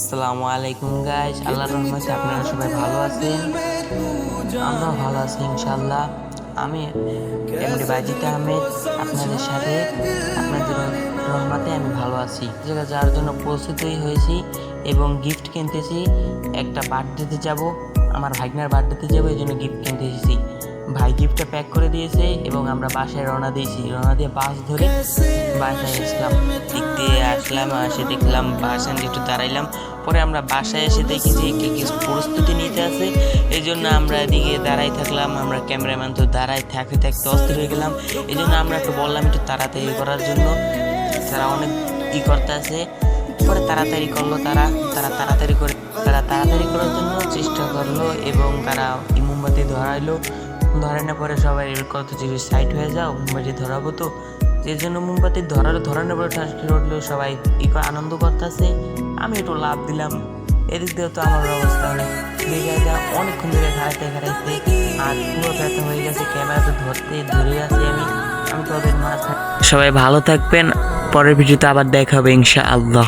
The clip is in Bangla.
আসসালামু আলাইকুম গাইস, আল্লাহর রহমতে আপনারা সবাই ভালো আছেন। আমরাও ভালো আছি ইনশাআল্লাহ। আমি এমডি বাজিত আহমেদ আপনাদের সাথে আপনাদের রহমতে আমি ভালো আছি। জায়গায় যাওয়ার জন্য প্রস্তুতই হয়েছি এবং গিফট কিনতেছি। একটা বার্থডেতে যাব, আমার ভাগ্নার বার্থডেতে যাবো, এই জন্য গিফট কিনতে এসেছি। ভাই গিফটটা প্যাক করে দিয়েছে এবং আমরা বাসায় রওনা দিয়েছি। রওনা দিয়ে বাস ধরে বাসায় আসলাম, দিক দিয়ে আসলাম, এসে দেখলাম বাসায় একটু দাঁড়াইলাম। পরে আমরা বাসায় এসে দেখি যে কিছু প্রস্তুতি নিতে আছে, এই জন্য আমরা এদিকে দাঁড়াই থাকলাম। আমরা ক্যামেরাম্যান তো দাঁড়াই থাকতে থাকতে অস্থির হয়ে গেলাম, এই জন্য আমরা একটু বললাম একটু তাড়াতাড়ি করার জন্য। তারা অনেক করতে আছে, পরে তাড়াতাড়ি করলো। তারা তাড়াতাড়ি করার জন্য চেষ্টা করলো এবং তারা মোমবাতি ধরাইলো। ধরানোর পরে সবাই কত জিনিস সাইড হয়ে যাও, মোমবাতি ধরাবো তো, যে জন্য মোমবাতি ধরানোর পরে ঠাসকি উঠলো। সবাই আনন্দ করতেছে, আমি একটু লাভ দিলাম। এদিক দিয়েও তো আমার অবস্থা অনেক অনেকক্ষণ ধরে খাড়াইতে আর পুরো ব্যথা হয়ে গেছে। ক্যামেরাতে ধরে আছি আমি তো ওদের মাথা। সবাই ভালো থাকবেন, পরের ভিডিওতে আবার দেখা হবে ইনশাআল্লাহ।